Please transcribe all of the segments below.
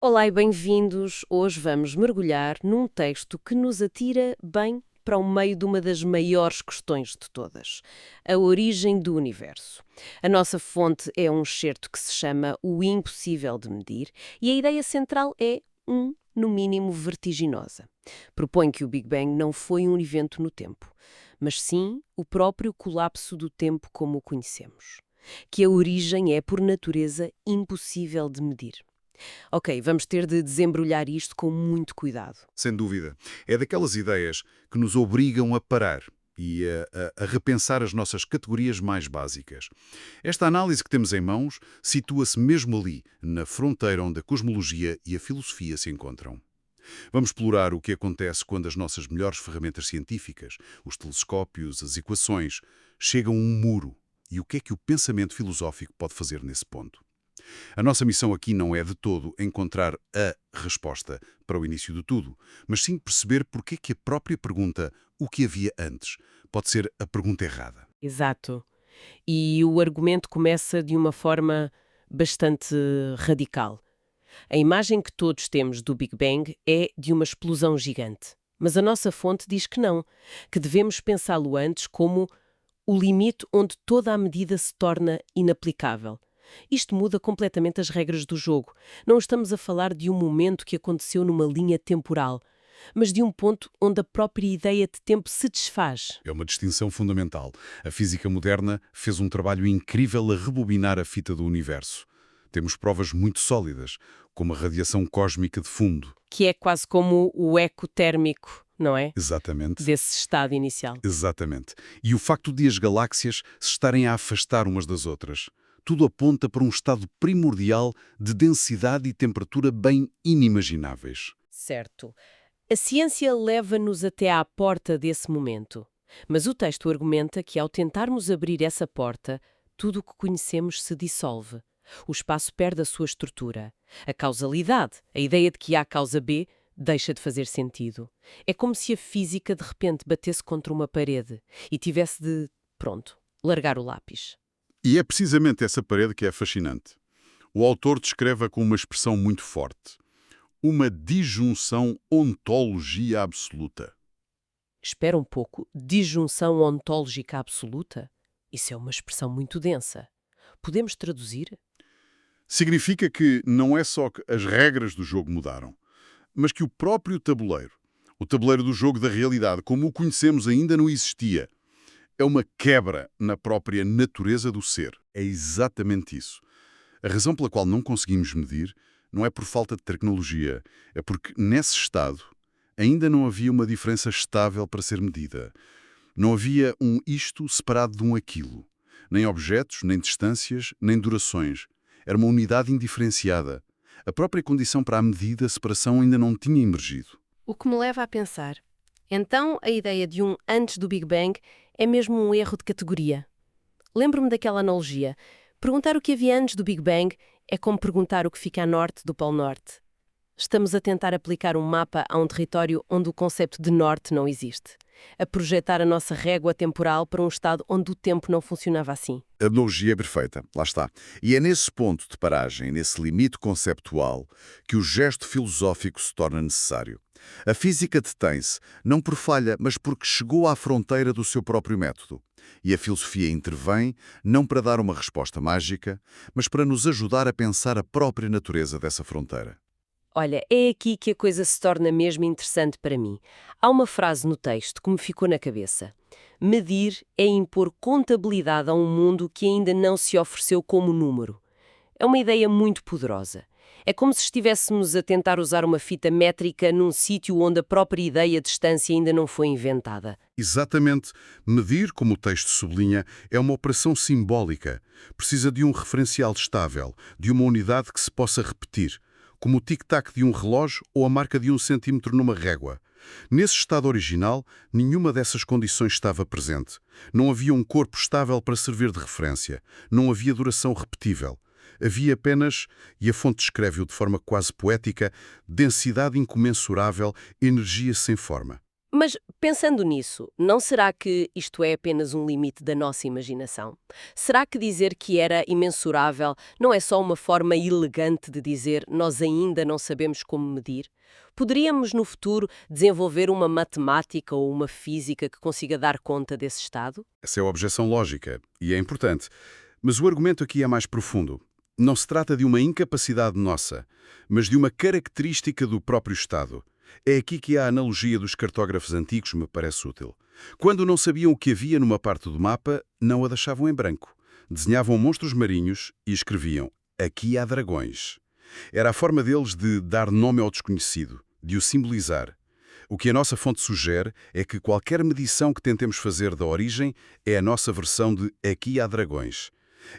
Olá e bem-vindos. Hoje vamos mergulhar num texto que nos atira bem para o meio de uma das maiores questões de todas: a origem do universo. A nossa fonte é um excerto que se chama O Impossível de Medir e a ideia central é, no mínimo, vertiginosa. Propõe que o Big Bang não foi um evento no tempo, mas sim o próprio colapso do tempo como o conhecemos. Que a origem é, por natureza, impossível de medir. Ok, vamos ter de desembrulhar isto com muito cuidado. Sem dúvida. É daquelas ideias que nos obrigam a parar e a repensar as nossas categorias mais básicas. Esta análise que temos em mãos situa-se mesmo ali, na fronteira onde a cosmologia e a filosofia se encontram. Vamos explorar o que acontece quando as nossas melhores ferramentas científicas, os telescópios, as equações, chegam a um muro e o que é que o pensamento filosófico pode fazer nesse ponto. A nossa missão aqui não é de todo encontrar a resposta para o início de tudo, mas sim perceber porque é que a própria pergunta "o que havia antes" pode ser a pergunta errada. Exato. E o argumento começa de uma forma bastante radical. A imagem que todos temos do Big Bang é de uma explosão gigante. Mas a nossa fonte diz que não, que devemos pensá-lo antes como o limite onde toda a medida se torna inaplicável. Isto muda completamente as regras do jogo. Não estamos a falar de um momento que aconteceu numa linha temporal, mas de um ponto onde a própria ideia de tempo se desfaz. É uma distinção fundamental. A física moderna fez um trabalho incrível a rebobinar a fita do universo. Temos provas muito sólidas, como a radiação cósmica de fundo. Que é quase como o eco térmico, não é? Exatamente. Desse estado inicial. Exatamente. E o facto de as galáxias se estarem a afastar umas das outras. Tudo aponta para um estado primordial de densidade e temperatura bem inimagináveis. Certo. A ciência leva-nos até à porta desse momento. Mas o texto argumenta que, ao tentarmos abrir essa porta, tudo o que conhecemos se dissolve. O espaço perde a sua estrutura. A causalidade, a ideia de que há causa B, deixa de fazer sentido. É como se a física de repente batesse contra uma parede e tivesse de, pronto, largar o lápis. E é precisamente essa parede que é fascinante. O autor descreve-a com uma expressão muito forte. Uma disjunção ontologia absoluta. Espera um pouco, disjunção ontológica absoluta? Isso é uma expressão muito densa. Podemos traduzir? Significa que não é só que as regras do jogo mudaram, mas que o tabuleiro do jogo da realidade, como o conhecemos, ainda não existia. É uma quebra na própria natureza do ser. É exatamente isso. A razão pela qual não conseguimos medir não é por falta de tecnologia, é porque, nesse estado, ainda não havia uma diferença estável para ser medida. Não havia um isto separado de um aquilo. Nem objetos, nem distâncias, nem durações. Era uma unidade indiferenciada. A própria condição para a medida, a separação, ainda não tinha emergido. O que me leva a pensar. Então, a ideia de um antes do Big Bang é mesmo um erro de categoria. Lembro-me daquela analogia. Perguntar o que havia antes do Big Bang é como perguntar o que fica a norte do Polo Norte. Estamos a tentar aplicar um mapa a um território onde o conceito de norte não existe. A projetar a nossa régua temporal para um estado onde o tempo não funcionava assim. A analogia é perfeita, lá está. E é nesse ponto de paragem, nesse limite conceptual, que o gesto filosófico se torna necessário. A física detém-se, não por falha, mas porque chegou à fronteira do seu próprio método. E a filosofia intervém, não para dar uma resposta mágica, mas para nos ajudar a pensar a própria natureza dessa fronteira. Olha, é aqui que a coisa se torna mesmo interessante para mim. Há uma frase no texto que me ficou na cabeça. Medir é impor contabilidade a um mundo que ainda não se ofereceu como número. É uma ideia muito poderosa. É como se estivéssemos a tentar usar uma fita métrica num sítio onde a própria ideia de distância ainda não foi inventada. Exatamente. Medir, como o texto sublinha, é uma operação simbólica. Precisa de um referencial estável, de uma unidade que se possa repetir, como o tic-tac de um relógio ou a marca de 1 cm numa régua. Nesse estado original, nenhuma dessas condições estava presente. Não havia um corpo estável para servir de referência. Não havia duração repetível. Havia apenas, e a fonte descreve-o de forma quase poética, densidade incomensurável, energia sem forma. Mas, pensando nisso, não será que isto é apenas um limite da nossa imaginação? Será que dizer que era imensurável não é só uma forma elegante de dizer nós ainda não sabemos como medir? Poderíamos, no futuro, desenvolver uma matemática ou uma física que consiga dar conta desse estado? Essa é a objeção lógica e é importante. Mas o argumento aqui é mais profundo. Não se trata de uma incapacidade nossa, mas de uma característica do próprio Estado. É aqui que a analogia dos cartógrafos antigos me parece útil. Quando não sabiam o que havia numa parte do mapa, não a deixavam em branco. Desenhavam monstros marinhos e escreviam: aqui há dragões. Era a forma deles de dar nome ao desconhecido, de o simbolizar. O que a nossa fonte sugere é que qualquer medição que tentemos fazer da origem é a nossa versão de aqui há dragões.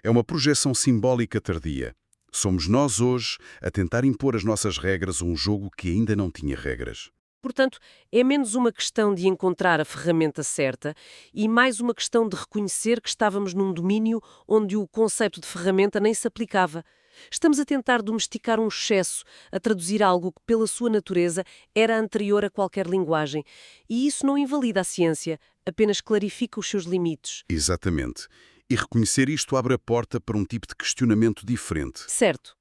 É uma projeção simbólica tardia. Somos nós hoje a tentar impor as nossas regras a um jogo que ainda não tinha regras. Portanto, é menos uma questão de encontrar a ferramenta certa e mais uma questão de reconhecer que estávamos num domínio onde o conceito de ferramenta nem se aplicava. Estamos a tentar domesticar um excesso, a traduzir algo que, pela sua natureza, era anterior a qualquer linguagem. E isso não invalida a ciência, apenas clarifica os seus limites. Exatamente. E reconhecer isto abre a porta para um tipo de questionamento diferente. Certo.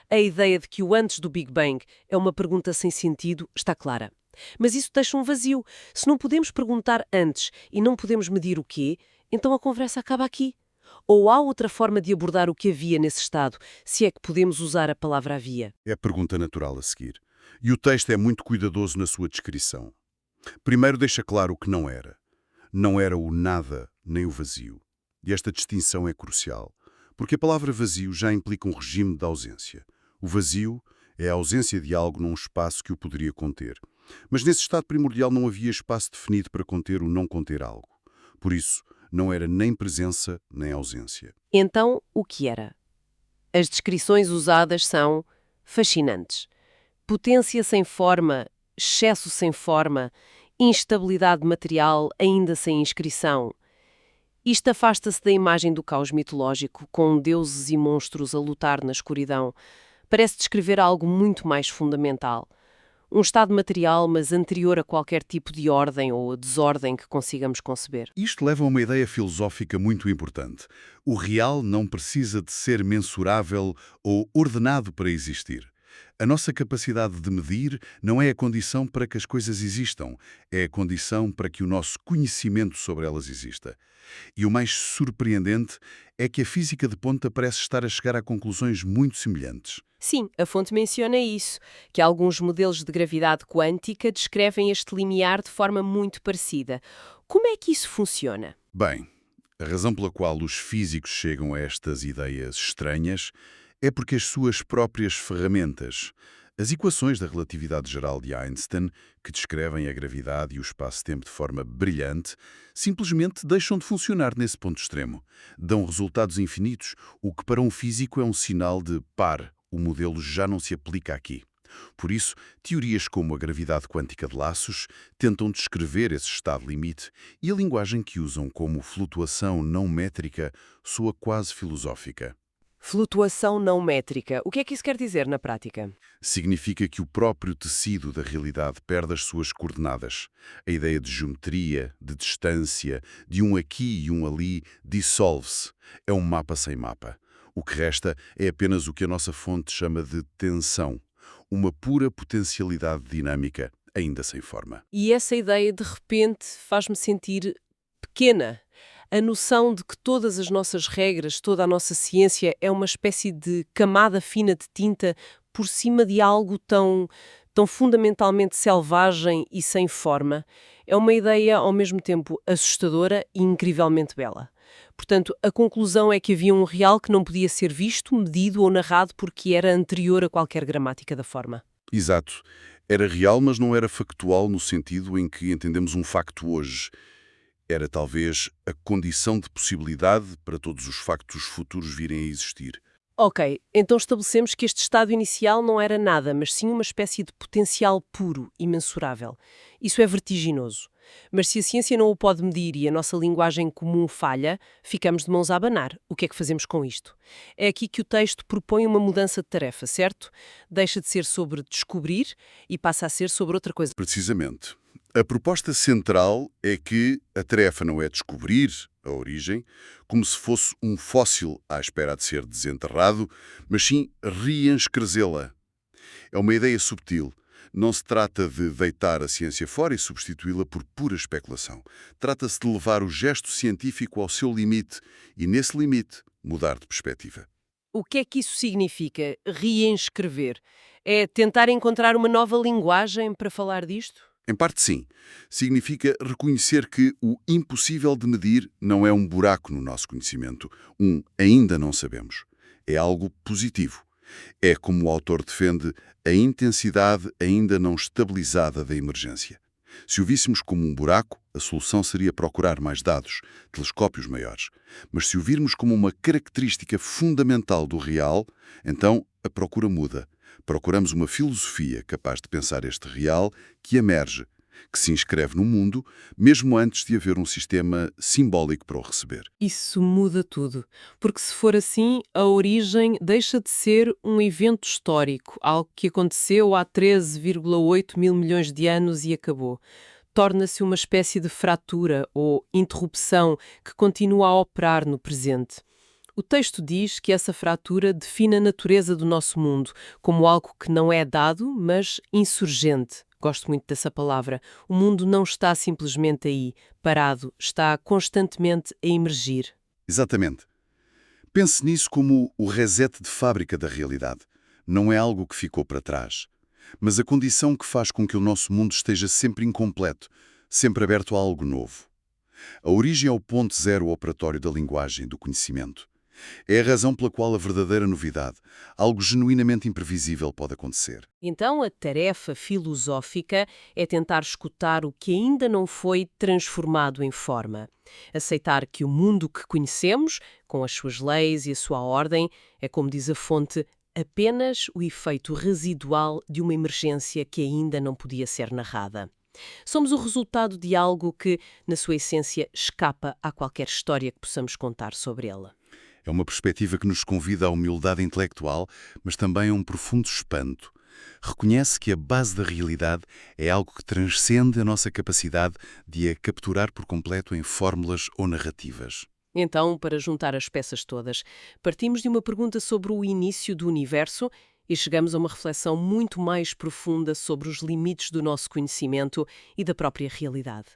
A ideia de que o antes do Big Bang é uma pergunta sem sentido está clara. Mas isso deixa um vazio. Se não podemos perguntar antes e não podemos medir o quê, então a conversa acaba aqui. Ou há outra forma de abordar o que havia nesse estado, se é que podemos usar a palavra havia? É a pergunta natural a seguir. E o texto é muito cuidadoso na sua descrição. Primeiro deixa claro o que não era. Não era o nada nem o vazio. E esta distinção é crucial, porque a palavra vazio já implica um regime de ausência. O vazio é a ausência de algo num espaço que o poderia conter. Mas nesse estado primordial não havia espaço definido para conter ou não conter algo. Por isso, não era nem presença nem ausência. Então, o que era? As descrições usadas são fascinantes. Potência sem forma, excesso sem forma, instabilidade material ainda sem inscrição. Isto afasta-se da imagem do caos mitológico, com deuses e monstros a lutar na escuridão. Parece descrever algo muito mais fundamental. Um estado material, mas anterior a qualquer tipo de ordem ou desordem que consigamos conceber. Isto leva a uma ideia filosófica muito importante. O real não precisa de ser mensurável ou ordenado para existir. A nossa capacidade de medir não é a condição para que as coisas existam, é a condição para que o nosso conhecimento sobre elas exista. E o mais surpreendente é que a física de ponta parece estar a chegar a conclusões muito semelhantes. Sim, a fonte menciona isso, que alguns modelos de gravidade quântica descrevem este limiar de forma muito parecida. Como é que isso funciona? Bem, a razão pela qual os físicos chegam a estas ideias estranhas é porque as suas próprias ferramentas, as equações da relatividade geral de Einstein, que descrevem a gravidade e o espaço-tempo de forma brilhante, simplesmente deixam de funcionar nesse ponto extremo. Dão resultados infinitos, o que para um físico é um sinal de par, o modelo já não se aplica aqui. Por isso, teorias como a gravidade quântica de laços tentam descrever esse estado limite e a linguagem que usam como flutuação não métrica soa quase filosófica. Flutuação não métrica. O que é que isso quer dizer na prática? Significa que o próprio tecido da realidade perde as suas coordenadas. A ideia de geometria, de distância, de um aqui e um ali, dissolve-se. É um mapa sem mapa. O que resta é apenas o que a nossa fonte chama de tensão. Uma pura potencialidade dinâmica, ainda sem forma. E essa ideia, de repente, faz-me sentir pequena. A noção de que todas as nossas regras, toda a nossa ciência é uma espécie de camada fina de tinta por cima de algo tão fundamentalmente selvagem e sem forma, é uma ideia ao mesmo tempo assustadora e incrivelmente bela. Portanto, a conclusão é que havia um real que não podia ser visto, medido ou narrado porque era anterior a qualquer gramática da forma. Exato. Era real, mas não era factual no sentido em que entendemos um facto hoje. Era talvez a condição de possibilidade para todos os factos futuros virem a existir. Ok, então estabelecemos que este estado inicial não era nada, mas sim uma espécie de potencial puro, imensurável. Isso é vertiginoso. Mas se a ciência não o pode medir e a nossa linguagem comum falha, ficamos de mãos a abanar. O que é que fazemos com isto? É aqui que o texto propõe uma mudança de tarefa, certo? Deixa de ser sobre descobrir e passa a ser sobre outra coisa. Precisamente. A proposta central é que a tarefa não é descobrir a origem, como se fosse um fóssil à espera de ser desenterrado, mas sim reenscrevê-la. É uma ideia subtil. Não se trata de deitar a ciência fora e substituí-la por pura especulação. Trata-se de levar o gesto científico ao seu limite e, nesse limite, mudar de perspectiva. O que é que isso significa, reenscrever? É tentar encontrar uma nova linguagem para falar disto? Em parte, sim. Significa reconhecer que o impossível de medir não é um buraco no nosso conhecimento, ainda não sabemos. É algo positivo. É, como o autor defende, a intensidade ainda não estabilizada da emergência. Se o víssemos como um buraco, a solução seria procurar mais dados, telescópios maiores. Mas se o virmos como uma característica fundamental do real, então a procura muda. Procuramos uma filosofia capaz de pensar este real que emerge, que se inscreve no mundo, mesmo antes de haver um sistema simbólico para o receber. Isso muda tudo, porque se for assim, a origem deixa de ser um evento histórico, algo que aconteceu há 13,8 mil milhões de anos e acabou. Torna-se uma espécie de fratura ou interrupção que continua a operar no presente. O texto diz que essa fratura define a natureza do nosso mundo como algo que não é dado, mas insurgente. Gosto muito dessa palavra. O mundo não está simplesmente aí, parado, está constantemente a emergir. Exatamente. Pense nisso como o reset de fábrica da realidade. Não é algo que ficou para trás, mas a condição que faz com que o nosso mundo esteja sempre incompleto, sempre aberto a algo novo. A origem é o ponto zero operatório da linguagem, do conhecimento. É a razão pela qual a verdadeira novidade, algo genuinamente imprevisível, pode acontecer. Então, a tarefa filosófica é tentar escutar o que ainda não foi transformado em forma. Aceitar que o mundo que conhecemos, com as suas leis e a sua ordem, é, como diz a fonte, apenas o efeito residual de uma emergência que ainda não podia ser narrada. Somos o resultado de algo que, na sua essência, escapa a qualquer história que possamos contar sobre ela. É uma perspectiva que nos convida à humildade intelectual, mas também a um profundo espanto. Reconhece que a base da realidade é algo que transcende a nossa capacidade de a capturar por completo em fórmulas ou narrativas. Então, para juntar as peças todas, partimos de uma pergunta sobre o início do universo e chegamos a uma reflexão muito mais profunda sobre os limites do nosso conhecimento e da própria realidade.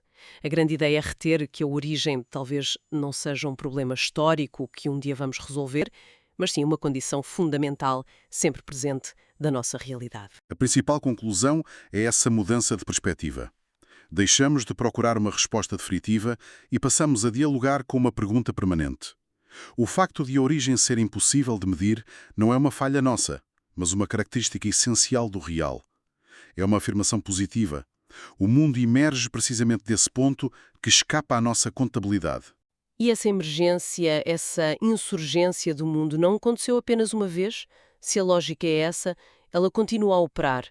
A grande ideia é reter que a origem talvez não seja um problema histórico que um dia vamos resolver, mas sim uma condição fundamental, sempre presente, da nossa realidade. A principal conclusão é essa mudança de perspectiva. Deixamos de procurar uma resposta definitiva e passamos a dialogar com uma pergunta permanente. O facto de a origem ser impossível de medir não é uma falha nossa, mas uma característica essencial do real. É uma afirmação positiva. O mundo emerge precisamente desse ponto que escapa à nossa contabilidade. E essa emergência, essa insurgência do mundo não aconteceu apenas uma vez? Se a lógica é essa, ela continua a operar.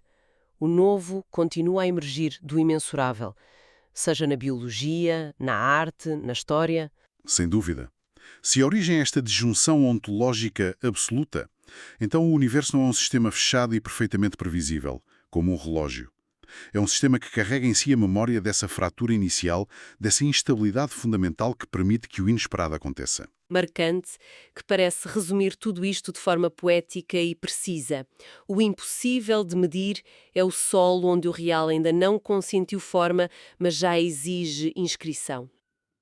O novo continua a emergir do imensurável, seja na biologia, na arte, na história. Sem dúvida. Se a origem é esta disjunção ontológica absoluta, então o universo não é um sistema fechado e perfeitamente previsível, como um relógio. É um sistema que carrega em si a memória dessa fratura inicial, dessa instabilidade fundamental que permite que o inesperado aconteça. Marcante, que parece resumir tudo isto de forma poética e precisa. O impossível de medir é o solo onde o real ainda não consentiu forma, mas já exige inscrição.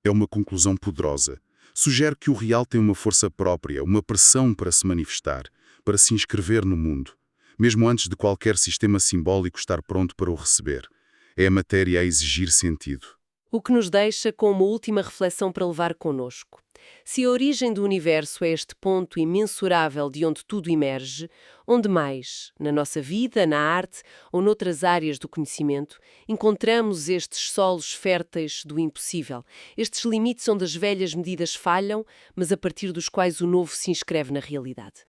É uma conclusão poderosa. Sugere que o real tem uma força própria, uma pressão para se manifestar, para se inscrever no mundo, mesmo antes de qualquer sistema simbólico estar pronto para o receber. É a matéria a exigir sentido. O que nos deixa com uma última reflexão para levar connosco. Se a origem do universo é este ponto imensurável de onde tudo emerge, onde mais, na nossa vida, na arte ou noutras áreas do conhecimento, encontramos estes solos férteis do impossível, estes limites onde as velhas medidas falham, mas a partir dos quais o novo se inscreve na realidade?